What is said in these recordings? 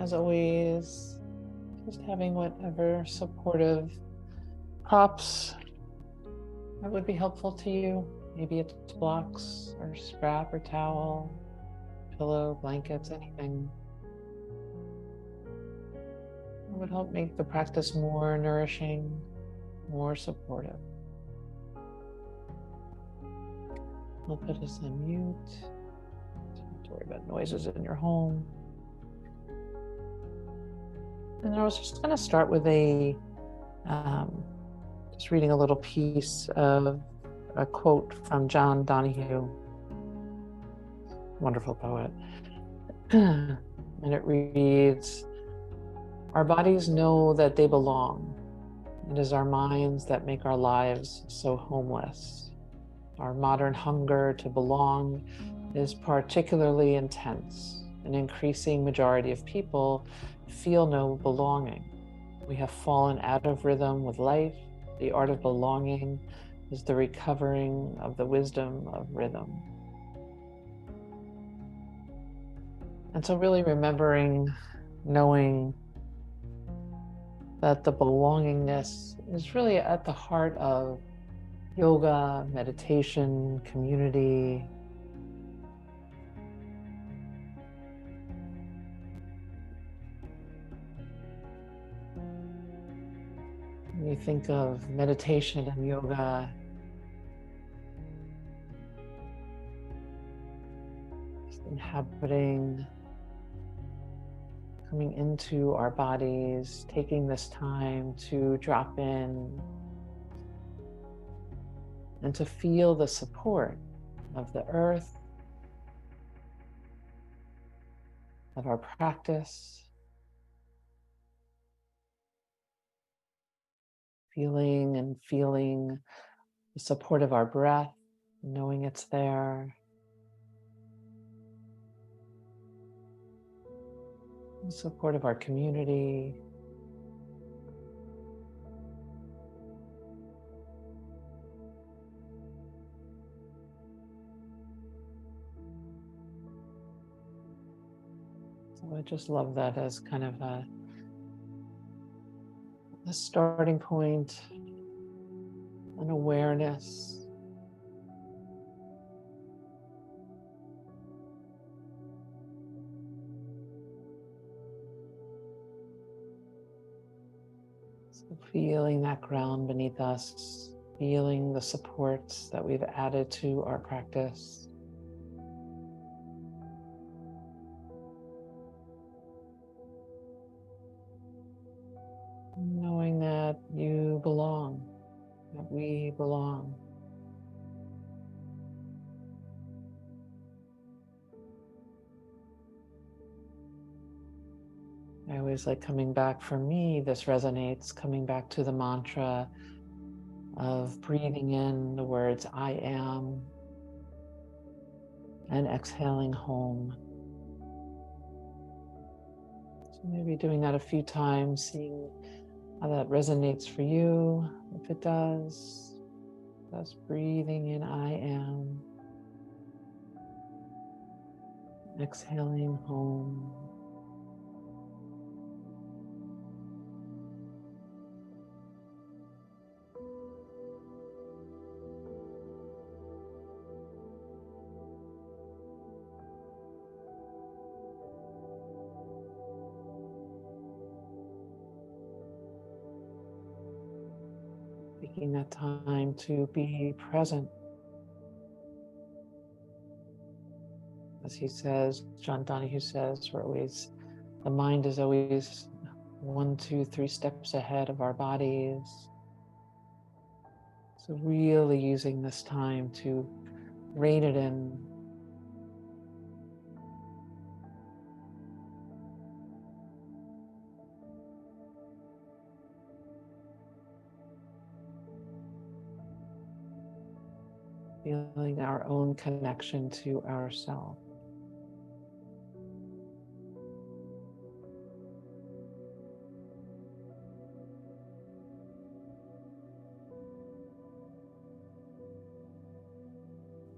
as always, just having whatever supportive props that would be helpful to you. Maybe it's blocks or strap or towel, pillow, blankets, anything that would help make the practice more nourishing, more supportive. I'll put us on mute. Don't worry about noises in your home. And I was just going to start with just reading a little piece of a quote from John Donahue, wonderful poet. And it reads, "Our bodies know that they belong. It is our minds that make our lives so homeless. Our modern hunger to belong is particularly intense. An increasing majority of people feel no belonging. We have fallen out of rhythm with life. The art of belonging is the recovering of the wisdom of rhythm." And so really remembering, knowing that the belongingness is really at the heart of yoga, meditation, community. When you think of meditation and yoga, just inhabiting, coming into our bodies, taking this time to drop in and to feel the support of the earth, of our practice, feeling the support of our breath, knowing it's there, the support of our community, so I just love that as kind of a starting point, an awareness. So feeling that ground beneath us, feeling the supports that we've added to our practice. Knowing that you belong, that we belong. I always like coming back, for me, this resonates, coming back to the mantra of breathing in the words "I am" and exhaling "home." So maybe doing that a few times, seeing how that resonates for you. If it does, just breathing in "I am," exhaling "home." Taking that time to be present. As he says, John Donahue says, the mind is always 1, 2, 3 steps ahead of our bodies. So really using this time to rein it in. Feeling our own connection to ourselves.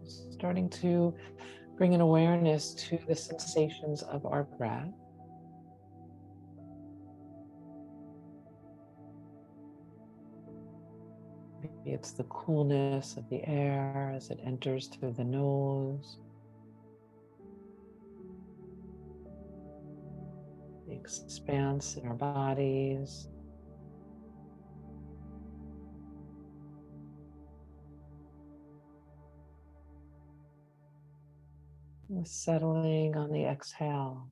Starting to bring an awareness to the sensations of our breath. Maybe it's the coolness of the air as it enters through the nose, the expanse in our bodies. And settling on the exhale.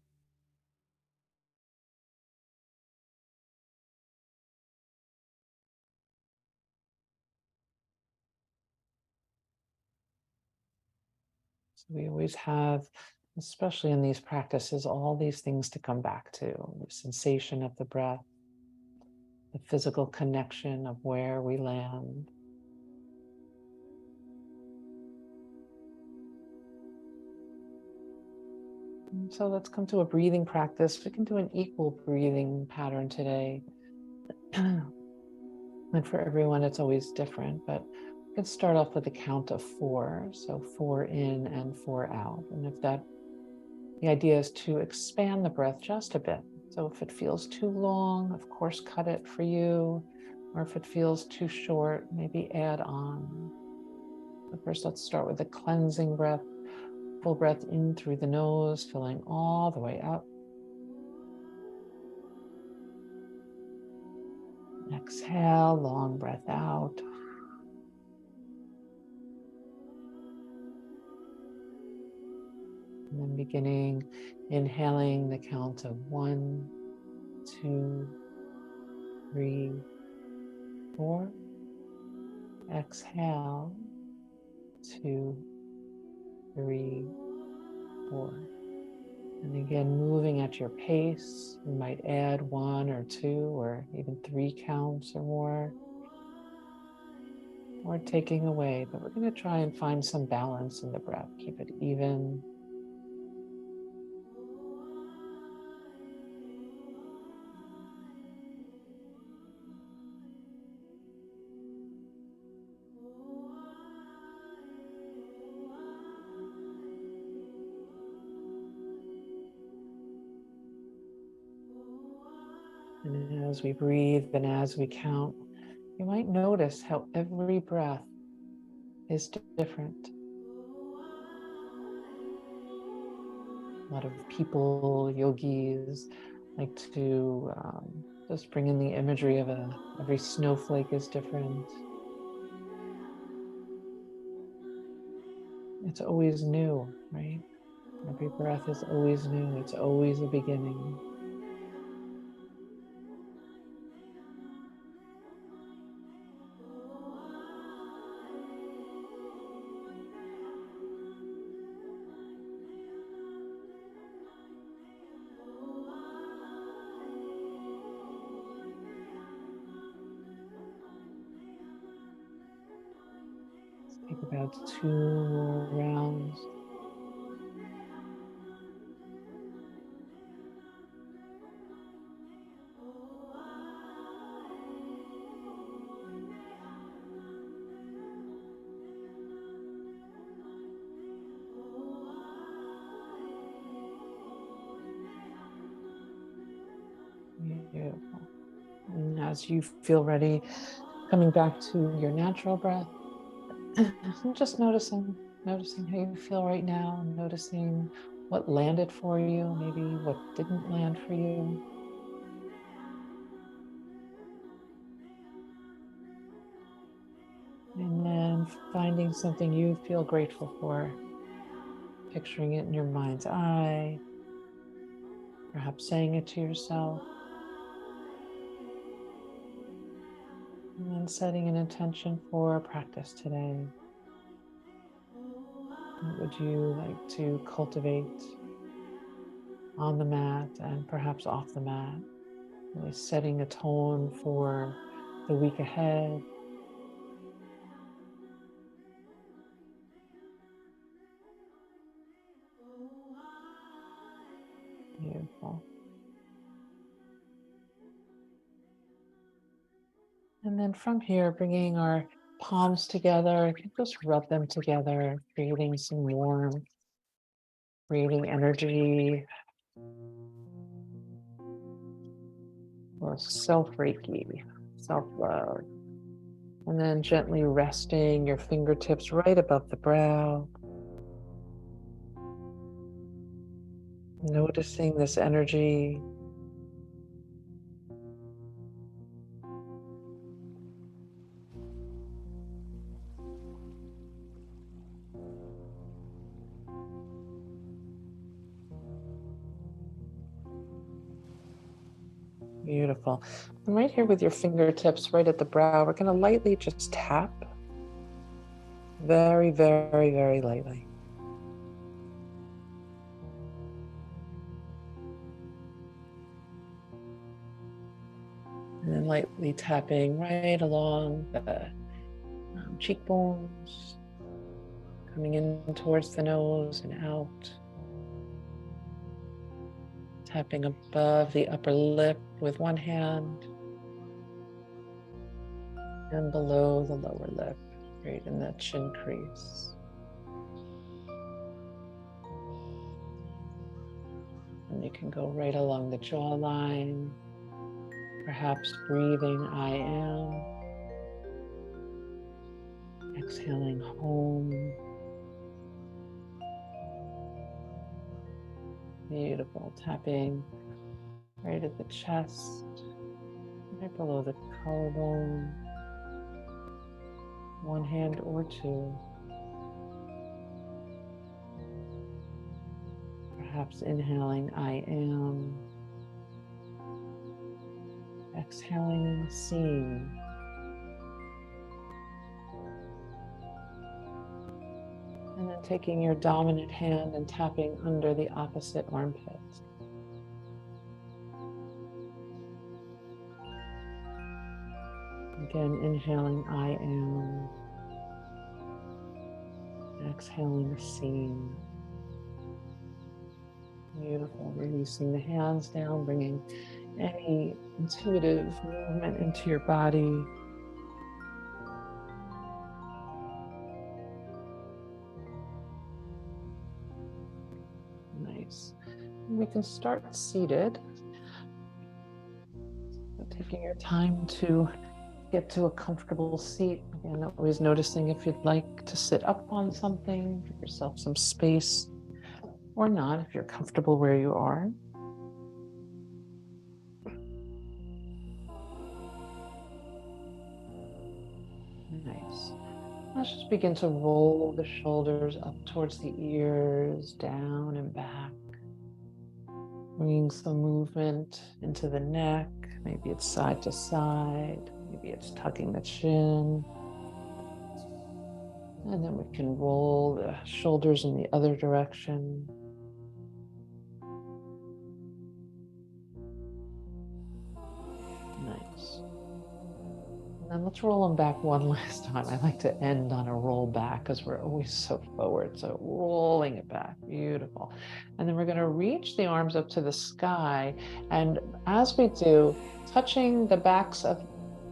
So we always have, especially in these practices, all these things to come back to: the sensation of the breath, the physical connection of where we land. And so let's come to a breathing practice. We can do an equal breathing pattern today. And for everyone, it's always different, but we can start off with a count of 4. So 4 in and 4 out. And if that, the idea is to expand the breath just a bit. So if it feels too long, of course, cut it for you. Or if it feels too short, maybe add on. But first, let's start with a cleansing breath. Full breath in through the nose, filling all the way up. Exhale, long breath out. And then beginning, inhaling the count of 1, 2, 3, 4. Exhale, 2, 3, 4. And again, moving at your pace. You might add 1 or 2 or even 3 counts or more, or taking away, but we're going to try and find some balance in the breath. Keep it even. And as we breathe and as we count, you might notice how every breath is different. A lot of people, yogis, like to just bring in the imagery of every snowflake is different. It's always new, right? Every breath is always new. It's always a beginning. Take about 2 more rounds. Beautiful. And as you feel ready, coming back to your natural breath, and just noticing how you feel right now, noticing what landed for you, maybe what didn't land for you. And then finding something you feel grateful for, picturing it in your mind's eye, perhaps saying it to yourself. And then setting an intention for a practice today. What would you like to cultivate on the mat and perhaps off the mat? Really setting a tone for the week ahead. Beautiful. And then from here, bringing our palms together, just rub them together, creating some warmth, creating energy, or self-Reiki, self-love. And then gently resting your fingertips right above the brow. Noticing this energy. Beautiful. And right here with your fingertips right at the brow, we're going to lightly just tap. Very, very, very lightly. And then lightly tapping right along the cheekbones, coming in towards the nose and out. Tapping above the upper lip with one hand and below the lower lip, right in the chin crease. And you can go right along the jawline, perhaps breathing I am, exhaling home. Beautiful. Tapping right at the chest, right below the collarbone, one hand or two. Perhaps inhaling I am, exhaling seen. And then taking your dominant hand and tapping under the opposite armpit. Again, inhaling I am, exhaling seen. Beautiful. Releasing the hands down, bringing any intuitive movement into your body. Nice. We can start seated. So taking your time to get to a comfortable seat. Again, always noticing if you'd like to sit up on something, give yourself some space, or not if you're comfortable where you are. Nice. Let's just begin to roll the shoulders up towards the ears, down and back. Bringing some movement into the neck. Maybe it's side to side. Maybe it's tucking the chin. And then we can roll the shoulders in the other direction. Nice. And then let's roll them back one last time. I like to end on a roll back because we're always so forward. So rolling it back, beautiful. And then we're going to reach the arms up to the sky. And as we do, touching the backs of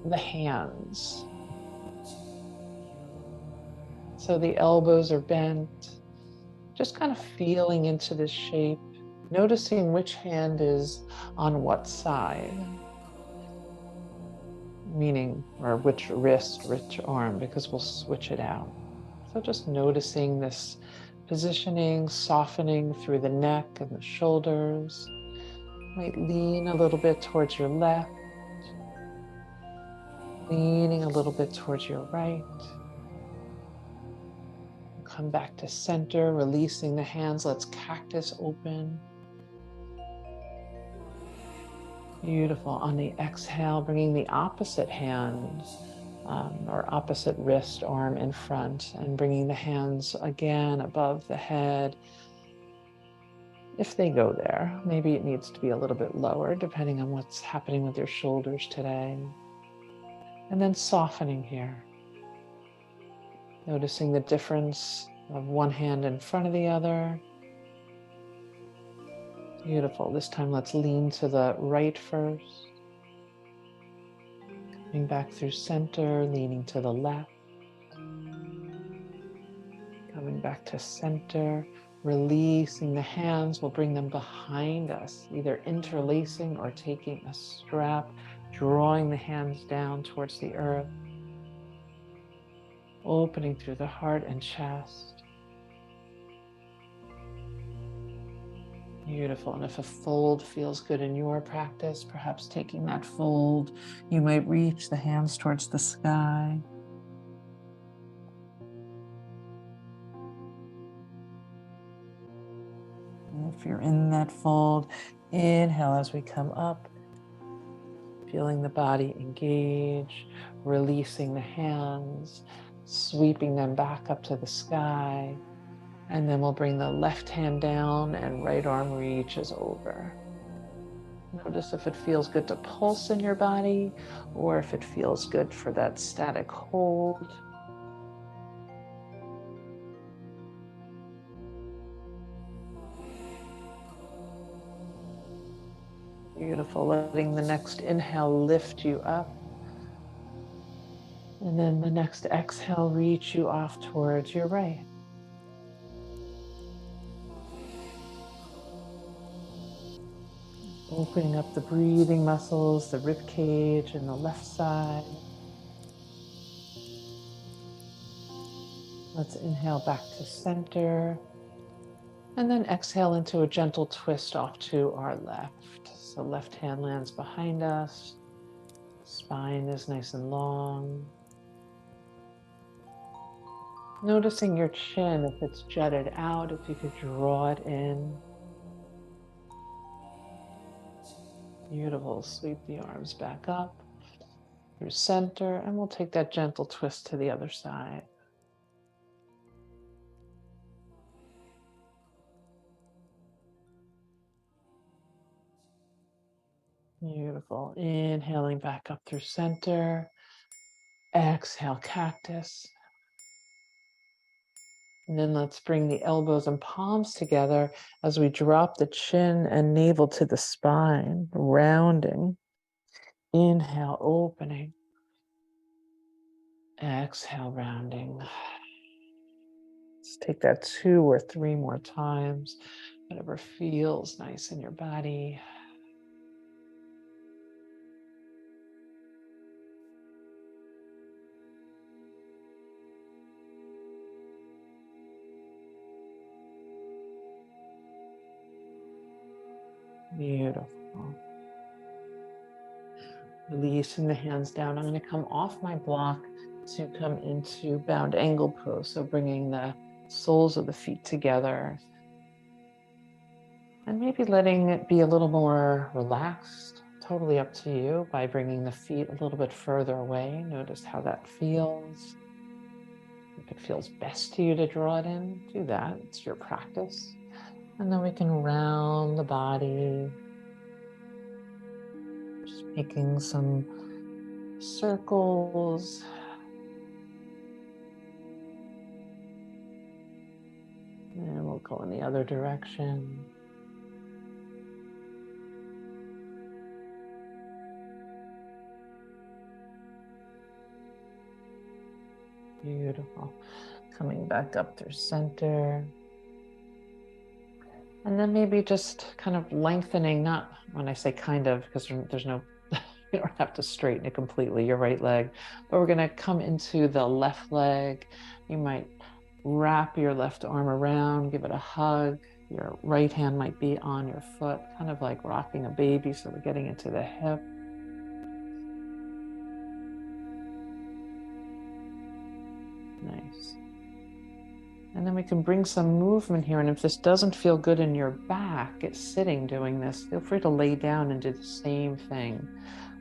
the hands. So the elbows are bent, just kind of feeling into this shape, noticing which hand is on what side. Meaning, or which wrist, which arm, because we'll switch it out. So just noticing this positioning, softening through the neck and the shoulders. Might lean a little bit towards your left, leaning a little bit towards your right. Come back to center, releasing the hands. Let's cactus open. Beautiful. On the exhale, bringing the opposite hand or opposite wrist, arm in front, and bringing the hands again above the head. If they go there, maybe it needs to be a little bit lower depending on what's happening with your shoulders today. And then softening here. Noticing the difference of one hand in front of the other. Beautiful. This time let's lean to the right first. Coming back through center, leaning to the left. Coming back to center, releasing the hands. We'll bring them behind us, either interlacing or taking a strap, drawing the hands down towards the earth. opening through the heart and chest. Beautiful. And if a fold feels good in your practice, perhaps taking that fold, you might reach the hands towards the sky. And if you're in that fold, inhale as we come up, feeling the body engage, releasing the hands, sweeping them back up to the sky. And then we'll bring the left hand down and right arm reaches over. Notice if it feels good to pulse in your body or if it feels good for that static hold. Beautiful. Letting the next inhale lift you up. And then the next exhale, reach you off towards your right. Opening up the breathing muscles, the rib cage and the left side. Let's inhale back to center. And then exhale into a gentle twist off to our left. So left hand lands behind us. Spine is nice and long. Noticing your chin, if it's jutted out, if you could draw it in. Beautiful. Sweep the arms back up through center, and we'll take that gentle twist to the other side. Beautiful. Inhaling back up through center. Exhale, cactus. And then let's bring the elbows and palms together as we drop the chin and navel to the spine, rounding. Inhale, opening. Exhale, rounding. Let's take that 2 or 3 more times, whatever feels nice in your body. Beautiful. Releasing the hands down. I'm going to come off my block to come into bound angle pose. So bringing the soles of the feet together and maybe letting it be a little more relaxed. Totally up to you by bringing the feet a little bit further away. Notice how that feels. If it feels best to you to draw it in, do that. It's your practice. And then we can round the body. Just making some circles. And we'll go in the other direction. Beautiful. Coming back up through center. And then maybe just kind of lengthening, not when I say kind of, because there's no, you don't have to straighten it completely, your right leg, but we're going to come into the left leg. You might wrap your left arm around, give it a hug. Your right hand might be on your foot, kind of like rocking a baby. So we're getting into the hip. Nice. And then we can bring some movement here. And if this doesn't feel good in your back, it's sitting doing this, feel free to lay down and do the same thing.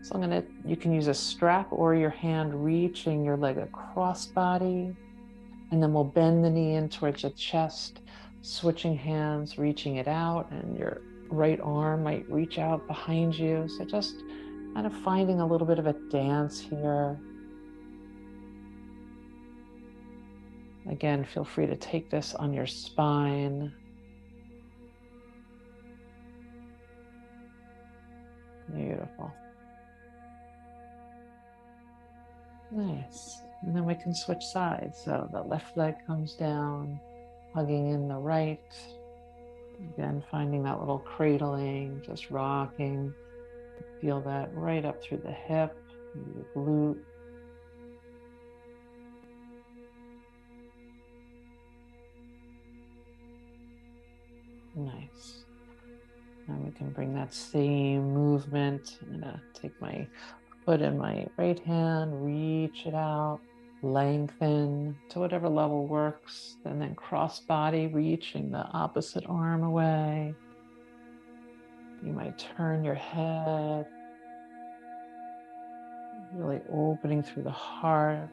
So you can use a strap or your hand reaching your leg across body. And then we'll bend the knee in towards the chest, switching hands, reaching it out, and your right arm might reach out behind you. So just kind of finding a little bit of a dance here. Again, feel free to take this on your spine. Beautiful. Nice. And then we can switch sides. So the left leg comes down, hugging in the right. Again, finding that little cradling, just rocking. Feel that right up through the hip, the glute. Nice. And we can bring that same movement. I'm gonna take my foot in my right hand, reach it out, lengthen to whatever level works, and then cross body, reaching the opposite arm away. You might turn your head, really opening through the heart.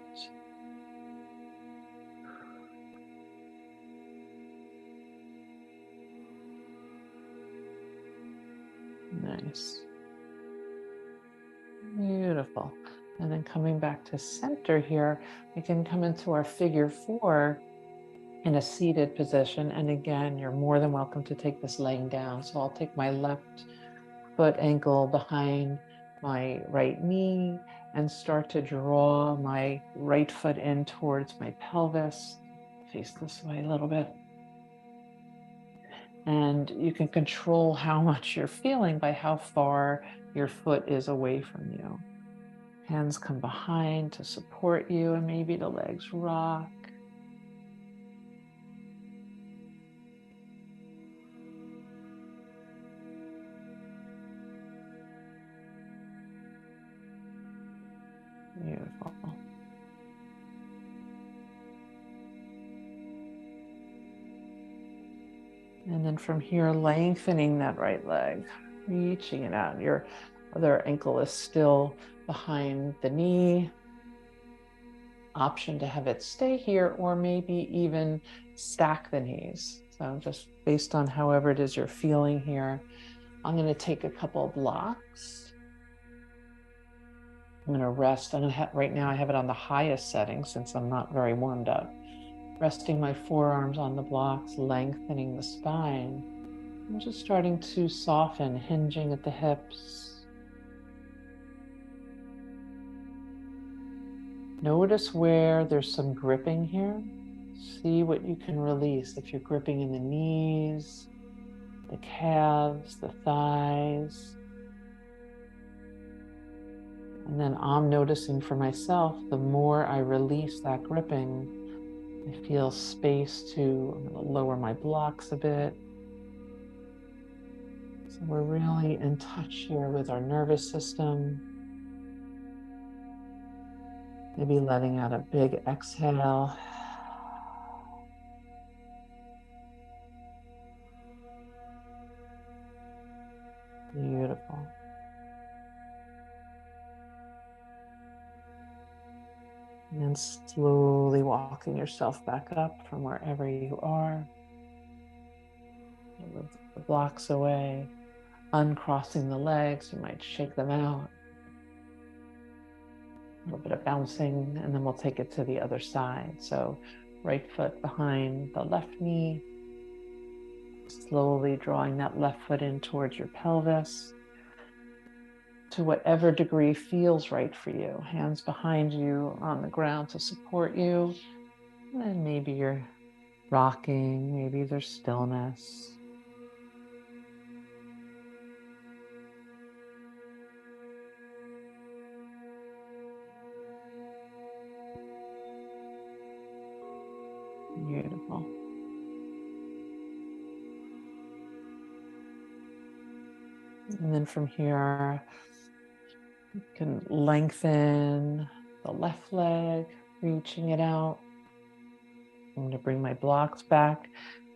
Nice. Beautiful. And then coming back to center here, we can come into our figure 4 in a seated position. And again, you're more than welcome to take this laying down. So I'll take my left foot ankle behind my right knee and start to draw my right foot in towards my pelvis. Face this way a little bit. And you can control how much you're feeling by how far your foot is away from you. Hands come behind to support you, and maybe the legs rock. Beautiful. And then from here, lengthening that right leg, reaching it out. Your other ankle is still behind the knee. Option to have it stay here, or maybe even stack the knees. So just based on however it is you're feeling here, I'm going to take a couple of blocks. I'm going to rest. Right now I have it on the highest setting since I'm not very warmed up. Resting my forearms on the blocks, lengthening the spine. I'm just starting to soften, hinging at the hips. Notice where there's some gripping here. See what you can release. If you're gripping in the knees, the calves, the thighs. And then I'm noticing for myself, the more I release that gripping, I feel space to lower my blocks a bit. So we're really in touch here with our nervous system. Maybe letting out a big exhale. Beautiful. And then slowly walking yourself back up from wherever you are. Move the blocks away, uncrossing the legs. You might shake them out. A little bit of bouncing, and then we'll take it to the other side. So right foot behind the left knee, slowly drawing that left foot in towards your pelvis to whatever degree feels right for you. Hands behind you on the ground to support you. And then maybe you're rocking, maybe there's stillness. Beautiful. And then from here, you can lengthen the left leg, reaching it out. I'm going to bring my blocks back,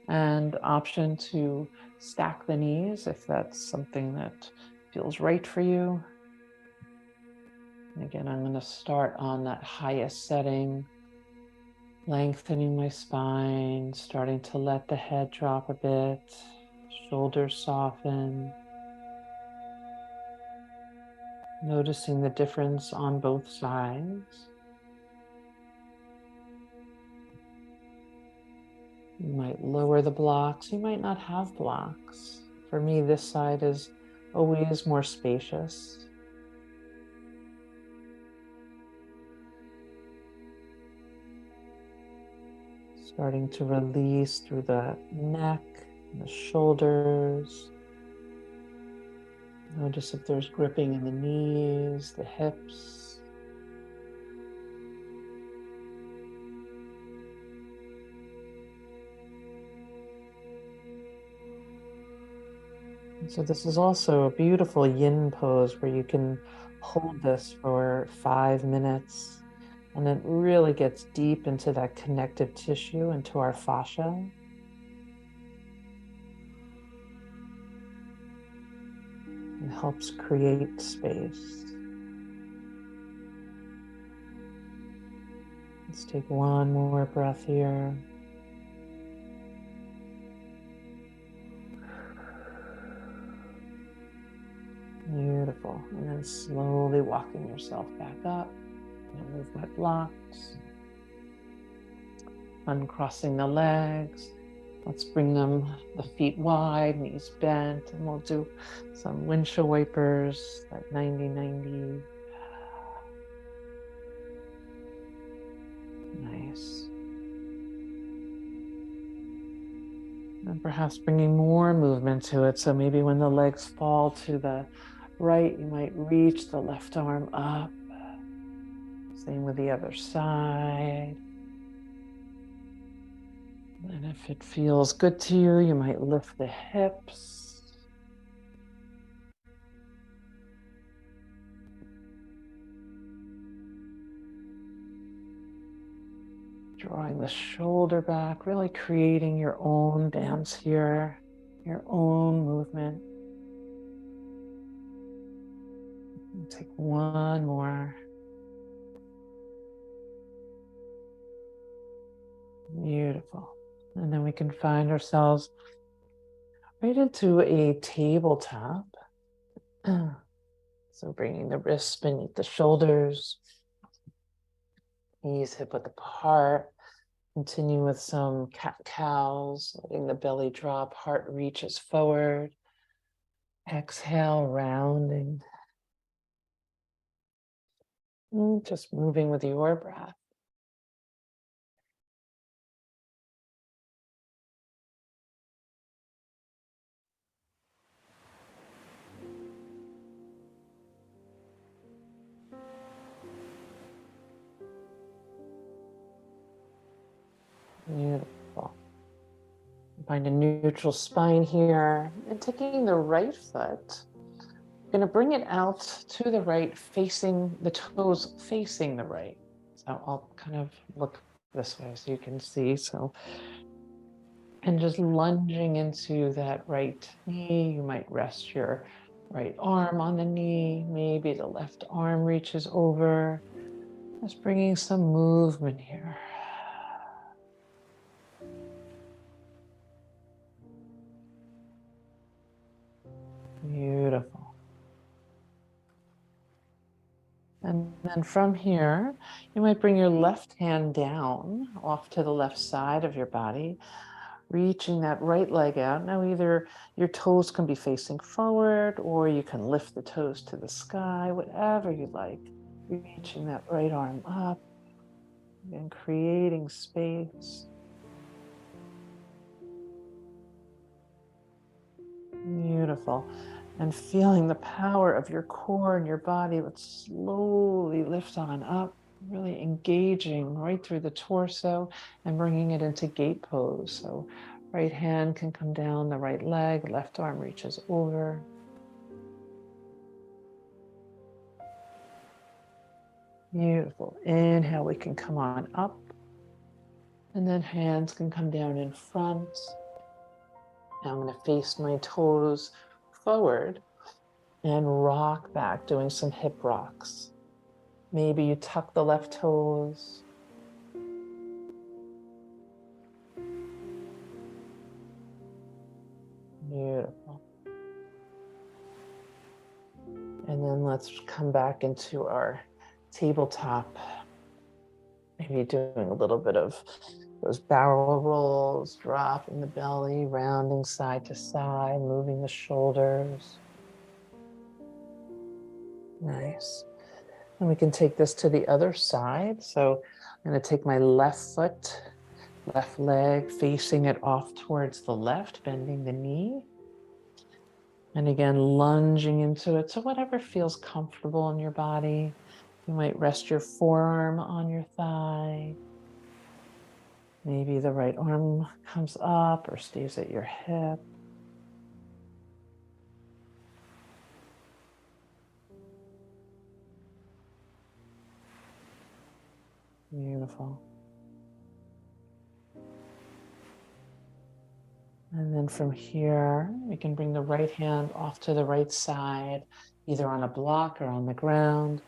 and option to stack the knees if that's something that feels right for you. And again, I'm going to start on that highest setting, lengthening my spine, starting to let the head drop a bit, shoulders soften. Noticing the difference on both sides. You might lower the blocks. You might not have blocks. For me, this side is always more spacious. Starting to release through the neck, and the shoulders. Notice if there's gripping in the knees, the hips. So this is also a beautiful yin pose where you can hold this for 5 minutes, and it really gets deep into that connective tissue, into our fascia. It helps create space. Let's take one more breath here. Beautiful. And then slowly walking yourself back up. Remove my blocks. Uncrossing the legs. Let's bring them the feet wide, knees bent, and we'll do some windshield wipers, like 90-90. Nice. And perhaps bringing more movement to it. So maybe when the legs fall to the right, you might reach the left arm up. Same with the other side. And if it feels good to you, you might lift the hips. Drawing the shoulder back, really creating your own dance here, your own movement. And take one more. Beautiful. And then we can find ourselves right into a tabletop. So bringing the wrists beneath the shoulders, knees hip width apart. Continue with some cat-cows, letting the belly drop, heart reaches forward. Exhale, rounding. Just moving with your breath. Beautiful. Find a neutral spine here, and taking the right foot, going to bring it out to the right, facing the toes, facing the right. So I'll kind of look this way so you can see. So, and just lunging into that right knee. You might rest your right arm on the knee. Maybe the left arm reaches over. Just bringing some movement here. Beautiful. And then from here, you might bring your left hand down off to the left side of your body, reaching that right leg out. Now, either your toes can be facing forward, or you can lift the toes to the sky, whatever you like. Reaching that right arm up and creating space. Beautiful. And feeling the power of your core and your body. Let's slowly lift on up, really engaging right through the torso and bringing it into gate pose. So right hand can come down the right leg, left arm reaches over. Beautiful. Inhale, we can come on up. And then hands can come down in front. Now I'm going to face my toes forward and rock back, doing some hip rocks. Maybe you tuck the left toes. Beautiful. And then let's come back into our tabletop. Maybe doing a little bit of those barrel rolls, dropping the belly, rounding side to side, moving the shoulders. Nice. And we can take this to the other side. So I'm going to take my left foot, left leg, facing it off towards the left, bending the knee. And again, lunging into it. So whatever feels comfortable in your body. You might rest your forearm on your thigh. Maybe the right arm comes up or stays at your hip. Beautiful. And then from here, we can bring the right hand off to the right side, either on a block or on the ground.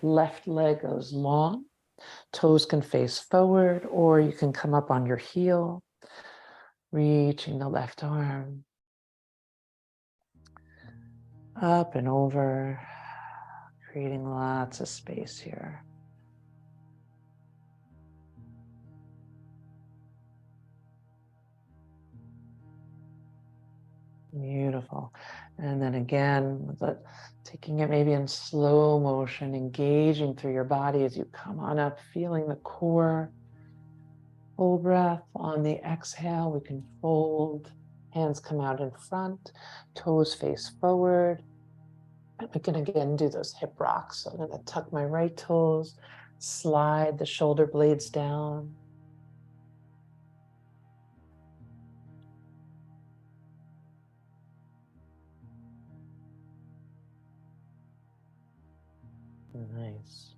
Left leg goes long. Toes can face forward, or you can come up on your heel, reaching the left arm up and over, creating lots of space here. Beautiful. And then again, taking it maybe in slow motion, engaging through your body as you come on up, feeling the core. Full breath. On the exhale, we can fold. Hands come out in front, toes face forward. And we can again do those hip rocks. So I'm going to tuck my right toes, slide the shoulder blades down. Nice.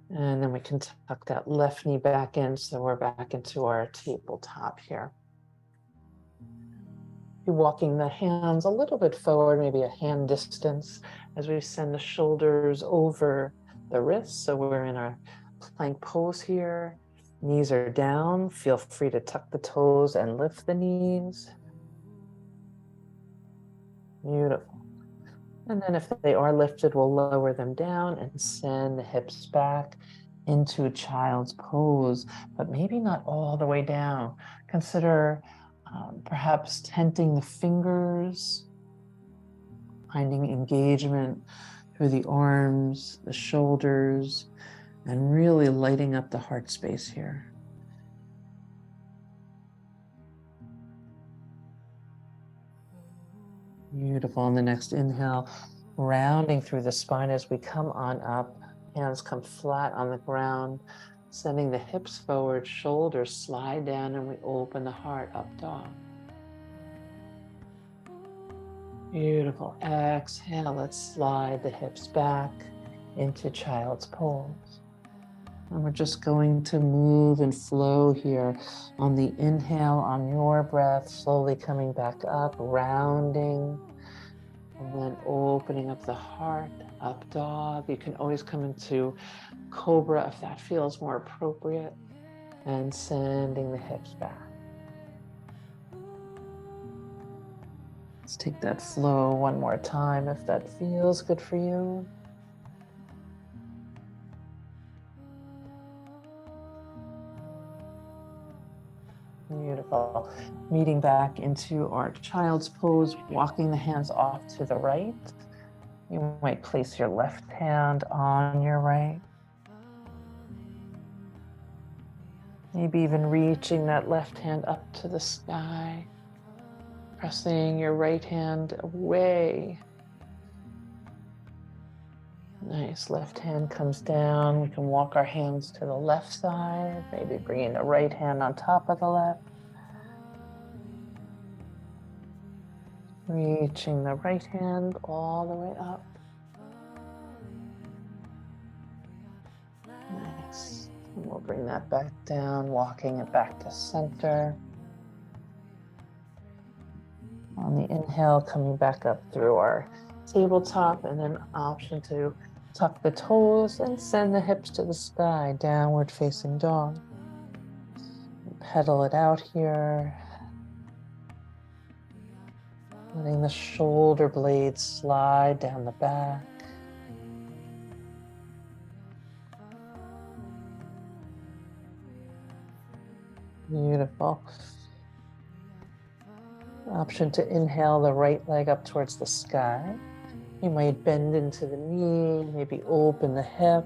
And then we can tuck that left knee back in, so we're back into our tabletop here. You're walking the hands a little bit forward, maybe a hand distance, as we send the shoulders over the wrists. So we're in our plank pose here. Knees are down. Feel free to tuck the toes and lift the knees. Beautiful. And then if they are lifted, we'll lower them down and send the hips back into child's pose, but maybe not all the way down. Consider perhaps tenting the fingers, finding engagement through the arms, the shoulders, and really lighting up the heart space here. Beautiful. On the next inhale, rounding through the spine as we come on up. Hands come flat on the ground, sending the hips forward, shoulders slide down, and we open the heart, up dog. Beautiful. Exhale, let's slide the hips back into child's pose. And we're just going to move and flow here. On the inhale, on your breath, slowly coming back up, rounding, and then opening up the heart, up dog. You can always come into cobra if that feels more appropriate, and sending the hips back. Let's take that flow one more time if that feels good for you. Beautiful. Meeting back into our child's pose, walking the hands off to the right. You might place your left hand on your right. Maybe even reaching that left hand up to the sky. Pressing your right hand away. Nice. Left hand comes down. We can walk our hands to the left side, maybe bringing the right hand on top of the left. Reaching the right hand all the way up. Nice. And we'll bring that back down, walking it back to center. On the inhale, coming back up through our tabletop, and then option to tuck the toes and send the hips to the sky, downward facing dog. Pedal it out here. Letting the shoulder blades slide down the back. Beautiful. Option to inhale the right leg up towards the sky. You might bend into the knee, maybe open the hip.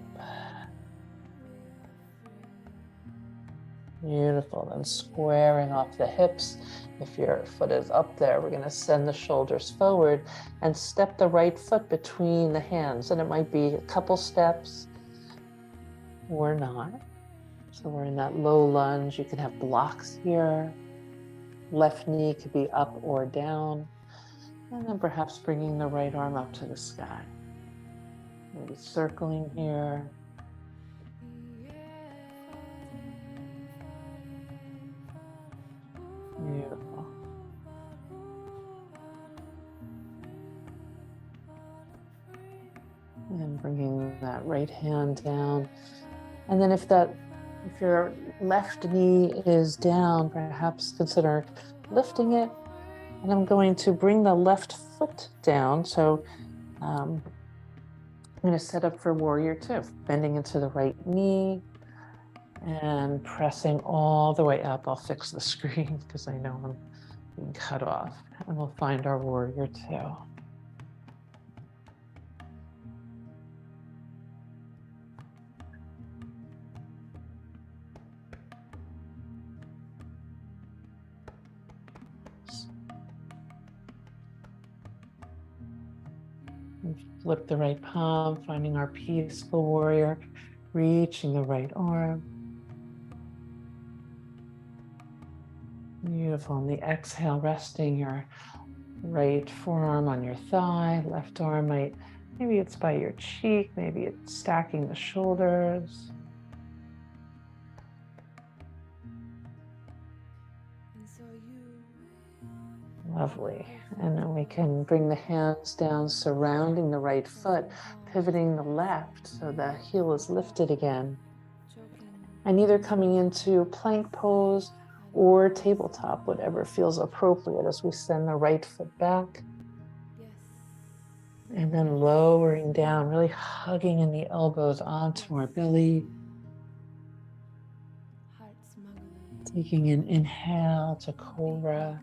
Beautiful. Then squaring off the hips. If your foot is up there, we're going to send the shoulders forward and step the right foot between the hands. And it might be a couple steps or not. So we're in that low lunge. You can have blocks here. Left knee could be up or down. And then perhaps bringing the right arm up to the sky. Maybe circling here. Beautiful. And bringing that right hand down. And then if your left knee is down, perhaps consider lifting it. And I'm going to bring the left foot down. So I'm going to set up for warrior two, bending into the right knee and pressing all the way up. I'll fix the screen because I know I'm being cut off. And we'll find our warrior two. Flip the right palm, finding our peaceful warrior, reaching the right arm. Beautiful. On the exhale, resting your right forearm on your thigh, left arm maybe it's by your cheek, maybe it's stacking the shoulders. Lovely. And then we can bring the hands down, surrounding the right foot, pivoting the left so the heel is lifted again. And either coming into plank pose or tabletop, whatever feels appropriate as we send the right foot back. And then lowering down, really hugging in the elbows onto our belly. Taking an inhale to cobra.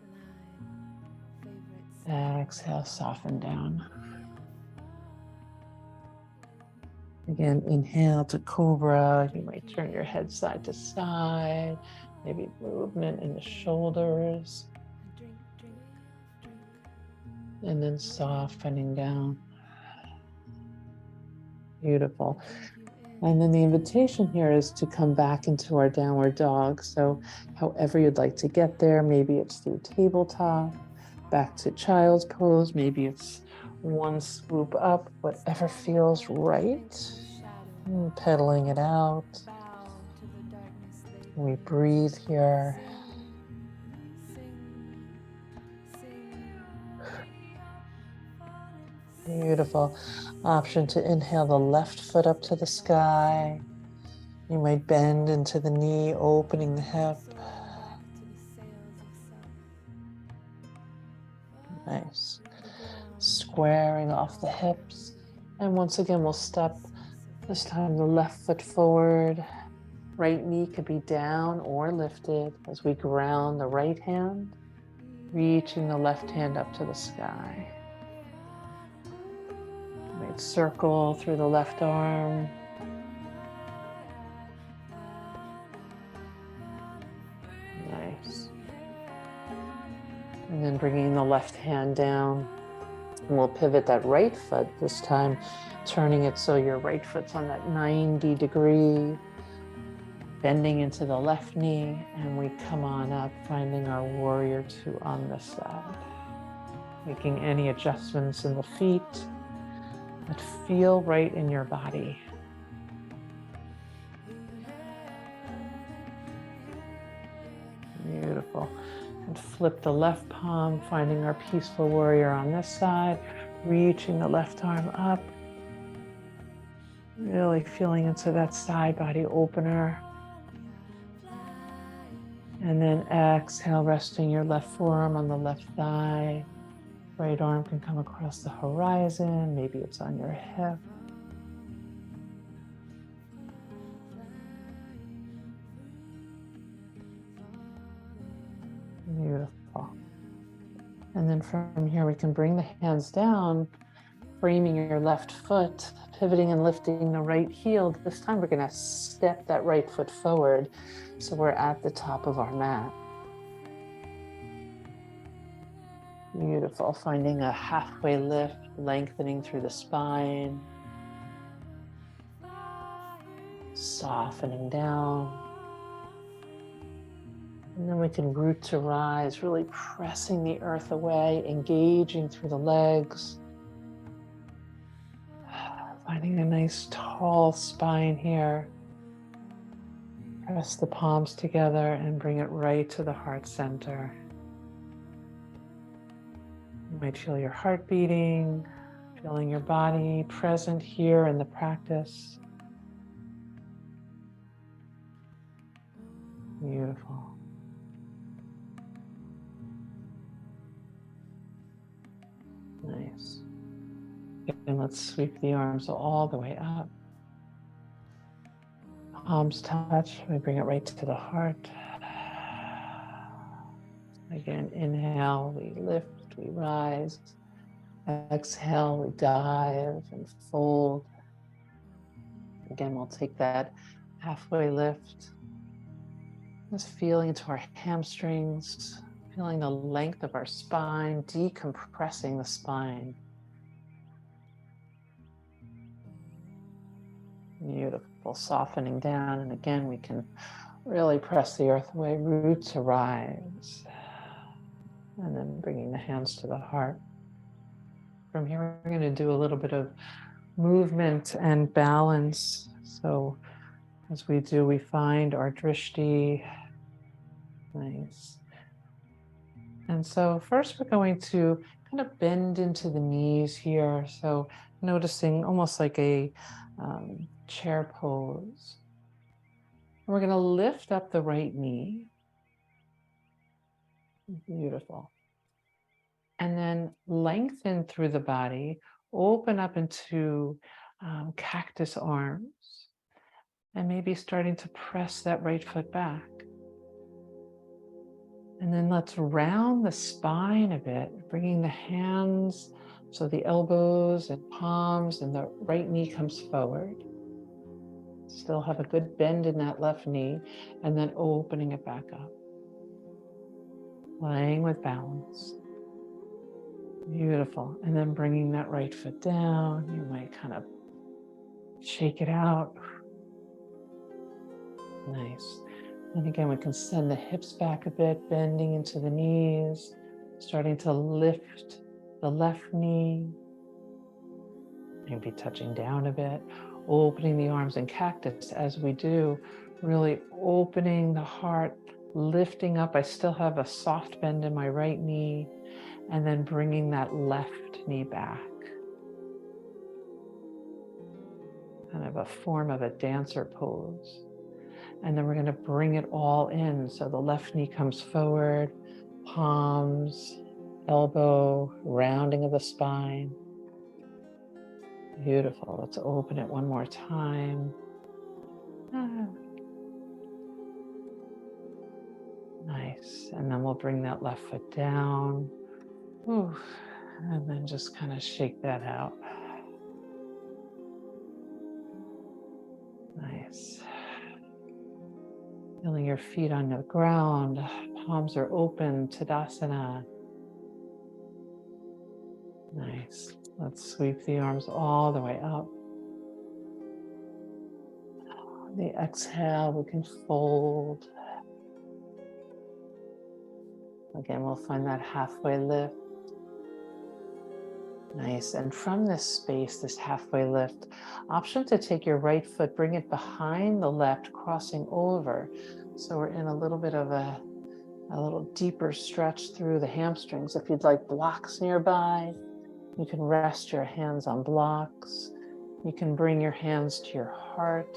Exhale, soften down. Again, inhale to cobra. You might turn your head side to side. Maybe movement in the shoulders. And then softening down. Beautiful. And then the invitation here is to come back into our downward dog. So however you'd like to get there, maybe it's through tabletop, back to child's pose, maybe it's one swoop up, whatever feels right. And pedaling it out. We breathe here. Beautiful. Option to inhale the left foot up to the sky. You might bend into the knee, opening the hip. Nice. Squaring off the hips. And once again, we'll step, this time the left foot forward. Right knee could be down or lifted as we ground the right hand, reaching the left hand up to the sky. You might circle through the left arm. Nice. And then bringing the left hand down. And we'll pivot that right foot this time, turning it so your right foot's on that 90 degree, bending into the left knee, and we come on up, finding our warrior two on this side. Making any adjustments in the feet that feel right in your body. Beautiful. And flip the left palm, finding our peaceful warrior on this side, reaching the left arm up. Really feeling into that side body opener. And then exhale, resting your left forearm on the left thigh. Right arm can come across the horizon. Maybe it's on your hip. Beautiful. And then from here, we can bring the hands down, framing your left foot, pivoting and lifting the right heel. This time we're going to step that right foot forward so we're at the top of our mat. Beautiful. Finding a halfway lift, lengthening through the spine, softening down. And then we can root to rise, really pressing the earth away, engaging through the legs. Finding a nice tall spine here. Press the palms together and bring it right to the heart center. You might feel your heart beating, feeling your body present here in the practice. Beautiful. Nice. And let's sweep the arms all the way up. Palms touch, we bring it right to the heart. Again, inhale, we lift, we rise. Exhale, we dive and fold. Again, we'll take that halfway lift. Just feeling into our hamstrings, feeling the length of our spine, decompressing the spine. Beautiful, softening down. And again, we can really press the earth away, roots arise. And then bringing the hands to the heart. From here, we're going to do a little bit of movement and balance. So as we do, we find our drishti. Nice. And so first we're going to kind of bend into the knees here. So noticing almost like a chair pose. And we're going to lift up the right knee. Beautiful. And then lengthen through the body, open up into cactus arms, and maybe starting to press that right foot back. And then let's round the spine a bit, bringing the hands, so the elbows and palms and the right knee comes forward. Still have a good bend in that left knee, and then opening it back up. Playing with balance. Beautiful. And then bringing that right foot down. You might kind of shake it out. Nice. And again, we can send the hips back a bit, bending into the knees, starting to lift the left knee, maybe touching down a bit, opening the arms in cactus as we do, really opening the heart, lifting up. I still have a soft bend in my right knee, and then bringing that left knee back. Kind of a form of a dancer pose. And then we're going to bring it all in. So the left knee comes forward, palms, elbow, rounding of the spine. Beautiful. Let's open it one more time. Nice. And then we'll bring that left foot down. Ooh. And then just kind of shake that out. Nice. Feeling your feet on the ground. Palms are open, Tadasana. Nice. Let's sweep the arms all the way up. The exhale, we can fold. Again, we'll find that halfway lift. Nice. And from this space, this halfway lift, option to take your right foot, bring it behind the left, crossing over. So we're in a little bit of a little deeper stretch through the hamstrings. If you'd like blocks nearby, you can rest your hands on blocks. You can bring your hands to your heart.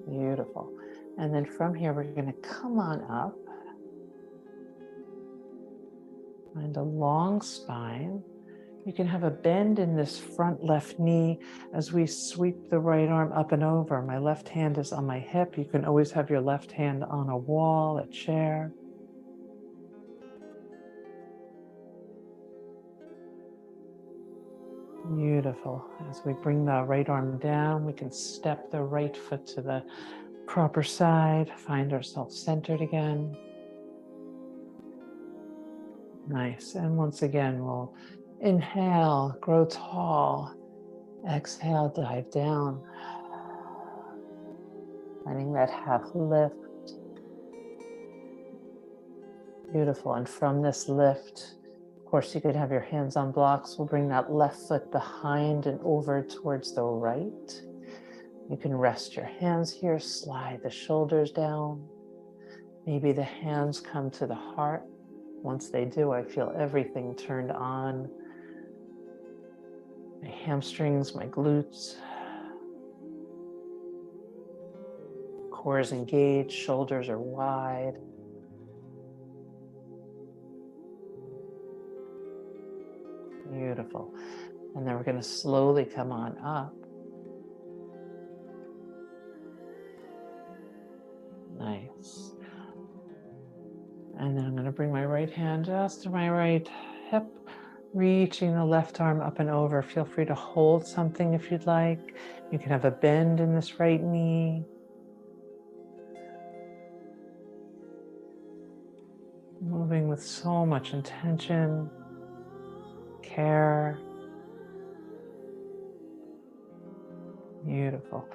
Beautiful. And then from here, we're going to come on up. Find a long spine. You can have a bend in this front left knee as we sweep the right arm up and over. My left hand is on my hip. You can always have your left hand on a wall, a chair. Beautiful. As we bring the right arm down, we can step the right foot to the proper side, find ourselves centered again. Nice. And once again, we'll inhale, grow tall. Exhale, dive down. Finding that half lift. Beautiful. And from this lift, of course, you could have your hands on blocks. We'll bring that left foot behind and over towards the right. You can rest your hands here, slide the shoulders down. Maybe the hands come to the heart. Once they do, I feel everything turned on. My hamstrings, my glutes. Core is engaged, shoulders are wide. Beautiful. And then we're going to slowly come on up. Nice. And then I'm going to bring my right hand just to my right hip, reaching the left arm up and over. Feel free to hold something if you'd like. You can have a bend in this right knee. Moving with so much intention, care. Beautiful.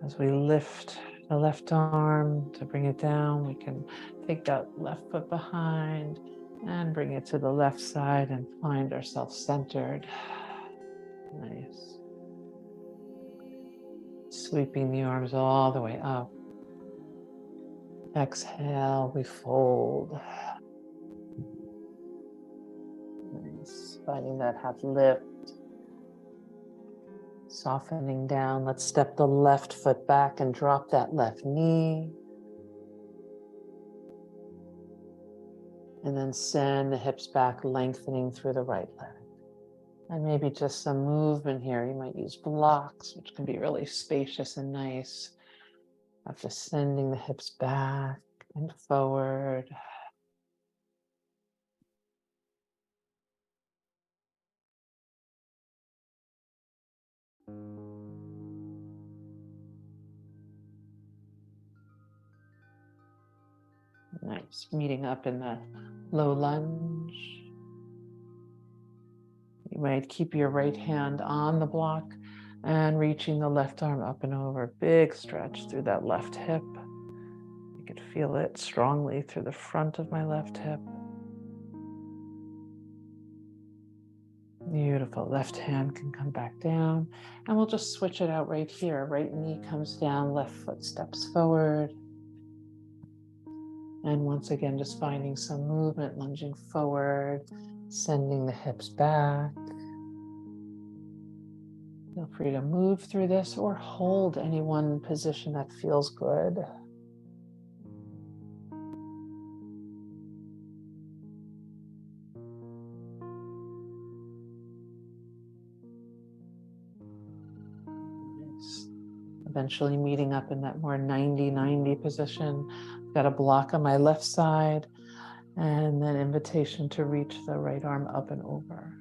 As we lift the left arm to bring it down, we can take that left foot behind and bring it to the left side and find ourselves centered. Nice. Sweeping the arms all the way up. Exhale, we fold. Nice. Finding that half lift. Softening down. Let's step the left foot back and drop that left knee. And then send the hips back, lengthening through the right leg. And maybe just some movement here. You might use blocks, which can be really spacious and nice. After sending the hips back and forward. Nice. Meeting up in the low lunge. You might keep your right hand on the block and reaching the left arm up and over. Big stretch through that left hip. You could feel it strongly through the front of my left hip. Beautiful. Left hand can come back down. And we'll just switch it out right here. Right knee comes down, left foot steps forward. And once again, just finding some movement, lunging forward, sending the hips back. Feel free to move through this or hold any one position that feels good. Nice. Eventually meeting up in that more 90-90 position. Got a block on my left side, and then invitation to reach the right arm up and over.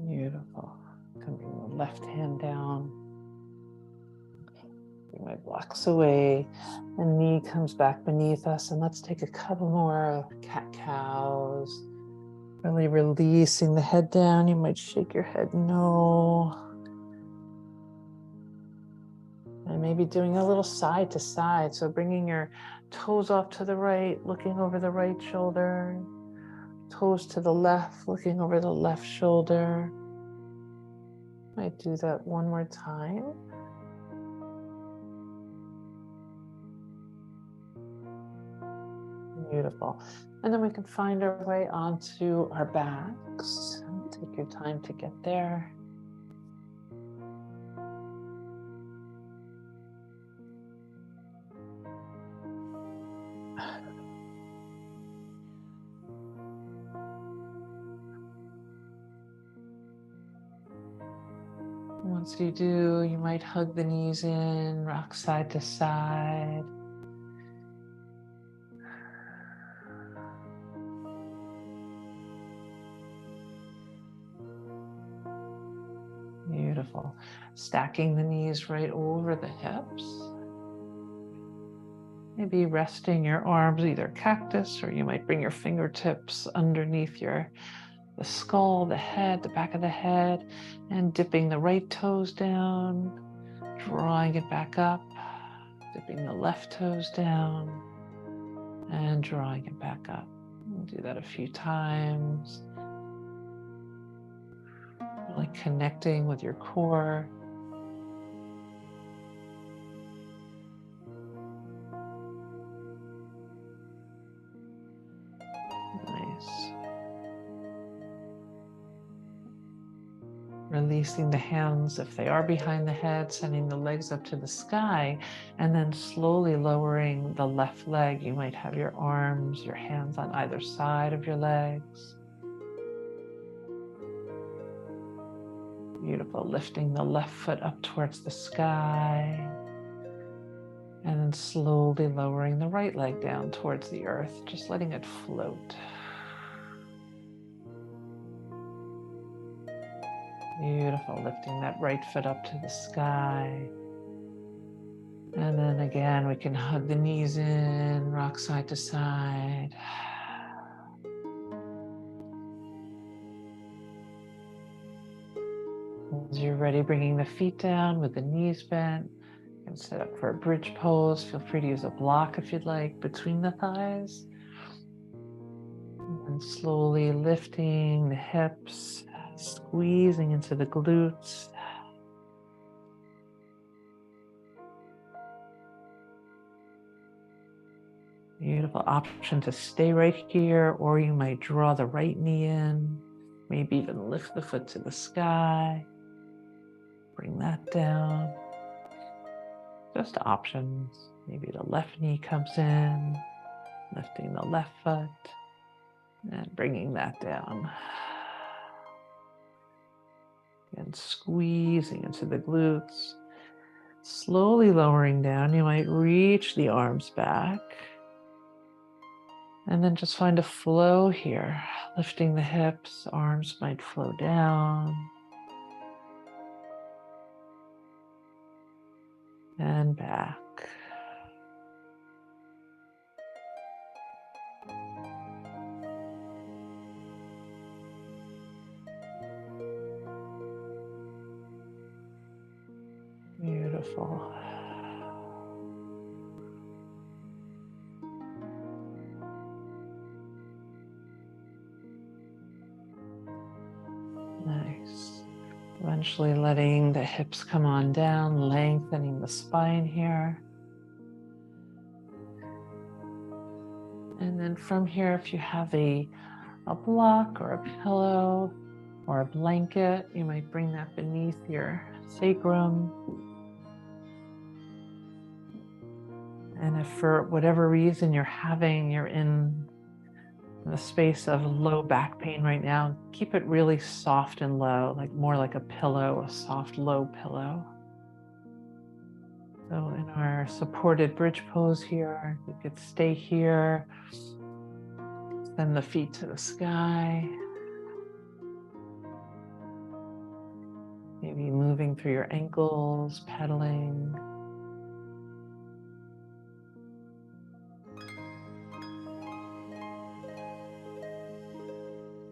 Beautiful. Coming the left hand down. Bring my blocks away. The knee comes back beneath us, and let's take a couple more cat-cows. Really releasing the head down. You might shake your head no. And maybe doing a little side to side. So bringing your toes off to the right, looking over the right shoulder. Toes to the left, looking over the left shoulder. Might do that one more time. Beautiful. And then we can find our way onto our backs. Take your time to get there. Once you do, you might hug the knees in, rock side to side. Beautiful. Stacking the knees right over the hips. Maybe resting your arms, either cactus, or you might bring your fingertips underneath your the skull, the head, the back of the head, and dipping the right toes down, drawing it back up, dipping the left toes down, and drawing it back up. We'll do that a few times. Really connecting with your core. Nice. Releasing the hands if they are behind the head, sending the legs up to the sky, and then slowly lowering the left leg. You might have your arms, your hands on either side of your legs. Beautiful. Lifting the left foot up towards the sky, and then slowly lowering the right leg down towards the earth, just letting it float. Beautiful, lifting that right foot up to the sky. And then again, we can hug the knees in, rock side to side. As you're ready, bringing the feet down with the knees bent. You can set up for a bridge pose. Feel free to use a block if you'd like between the thighs. And slowly lifting the hips, squeezing into the glutes. Beautiful option to stay right here, or you might draw the right knee in, maybe even lift the foot to the sky. Bring that down. Just options. Maybe the left knee comes in, lifting the left foot, and bringing that down. And squeezing into the glutes. Slowly lowering down, you might reach the arms back. And then just find a flow here. Lifting the hips, arms might flow down. And back. Beautiful. Nice. Eventually letting the hips come on down, lengthening the spine here. And then from here, if you have a block or a pillow or a blanket, you might bring that beneath your sacrum. And if for whatever reason you're in the space of low back pain right now, keep it really soft and low, like more like a pillow, a soft, low pillow. So in our supported bridge pose here, you could stay here, send the feet to the sky. Maybe moving through your ankles, pedaling.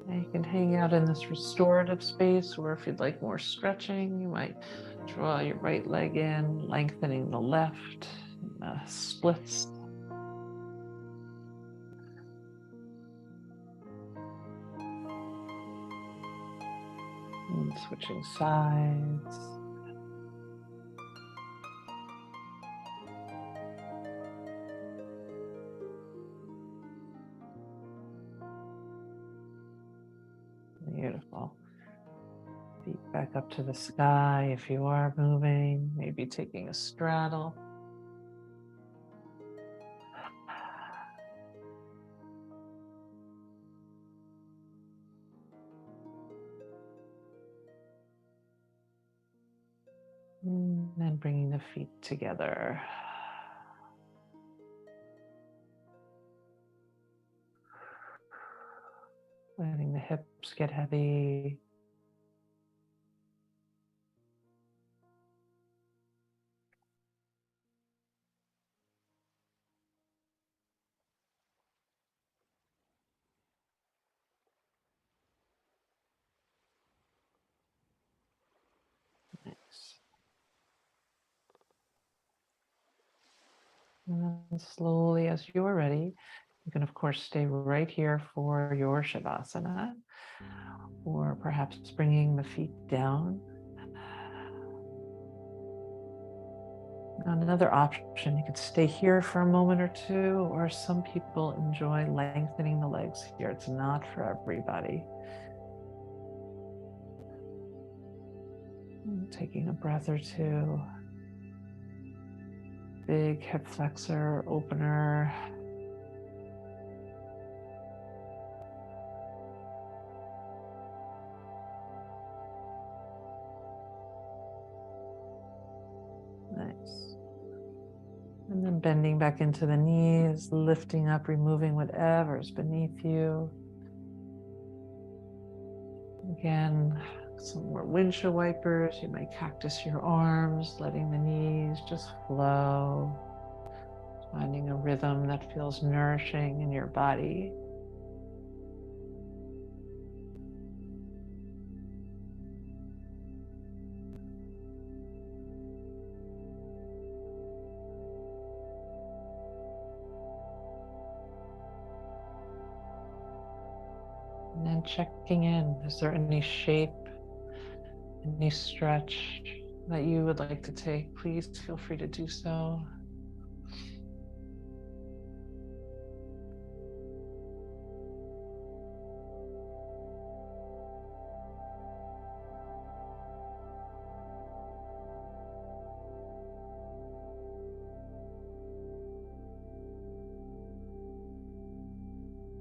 And you can hang out in this restorative space, or if you'd like more stretching, you might draw your right leg in, lengthening the left, splits. And switching sides. Beautiful. Feet back up to the sky if you are moving, maybe taking a straddle. And then bringing the feet together. Letting the hips get heavy. And then slowly, as you're ready, you can, of course, stay right here for your Shavasana, or perhaps bringing the feet down. Another option, you could stay here for a moment or two, or some people enjoy lengthening the legs here. It's not for everybody. Taking a breath or two. Big hip flexor opener. Nice. And then bending back into the knees, lifting up, removing whatever's beneath you. Again, some more windshield wipers. You might cactus your arms, letting the knees just flow. Finding a rhythm that feels nourishing in your body. And then checking in, is there any shape, any stretch that you would like to take? Please feel free to do so.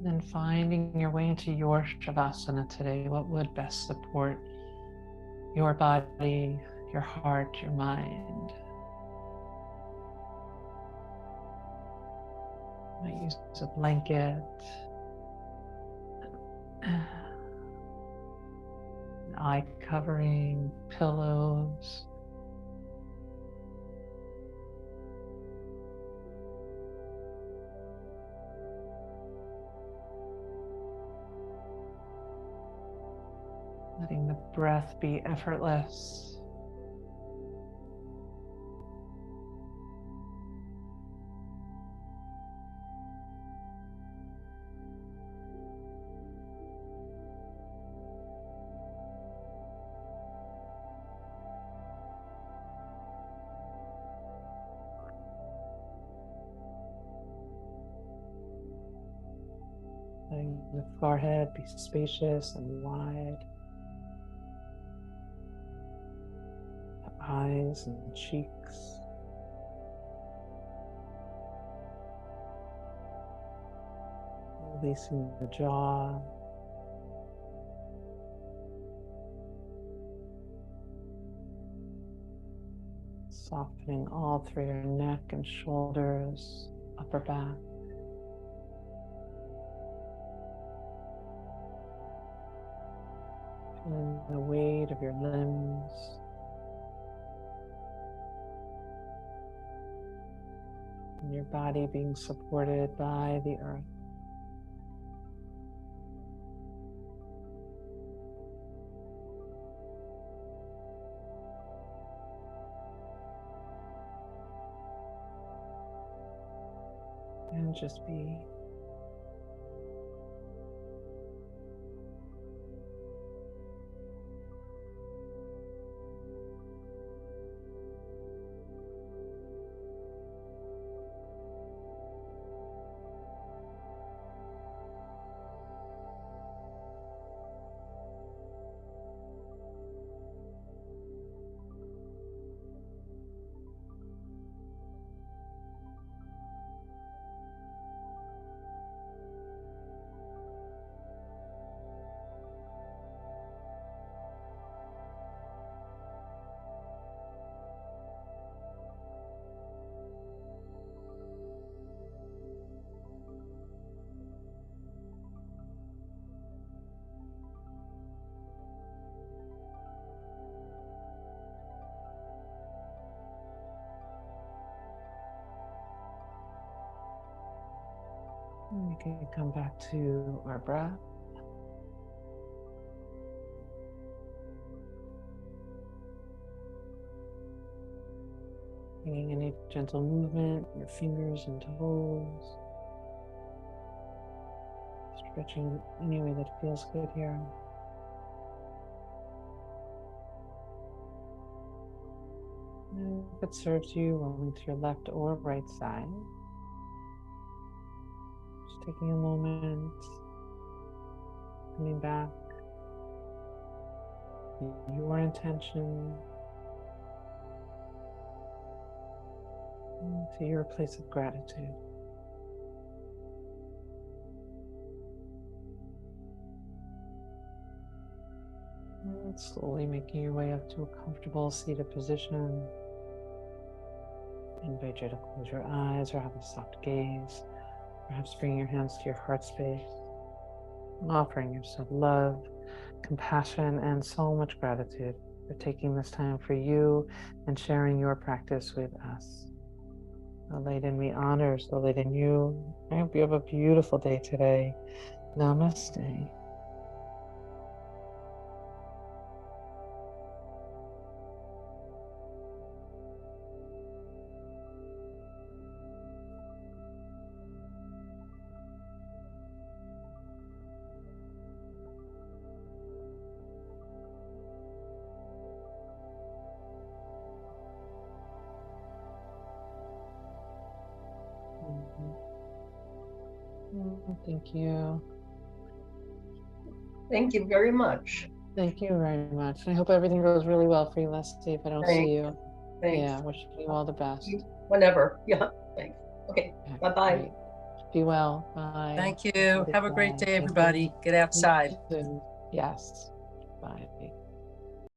Then finding your way into your Shavasana today. What would best support your body, your heart, your mind? You might use a blanket, an eye covering, pillows. Letting the breath be effortless. Letting the forehead be spacious and wide. The eyes and cheeks. Releasing the jaw. Softening all through your neck and shoulders, upper back. Feeling the weight of your limbs. And your body being supported by the earth. And just be. And we can come back to our breath. Bringing any Make gentle movement, your fingers and toes. Stretching any way that feels good here. And if it serves you, rolling to your left or right side. Just taking a moment, coming back. Your intention to your place of gratitude. And slowly making your way up to a comfortable seated position. I invite you to close your eyes or have a soft gaze. Perhaps bring your hands to your heart space, offering yourself love, compassion, and so much gratitude for taking this time for you and sharing your practice with us. The light in me honors the light in you. I hope you have a beautiful day today. Namaste. Thank you. Thank you very much. Thank you very much. I hope everything goes really well for you, Leslie. If I don't see you, Thanks. yeah, wishing you all the best. Whenever. Yeah. Thanks. Okay. Bye-bye. Right. Be well. Bye. Thank you. Have a great day, everybody. Get outside. Yes. Bye.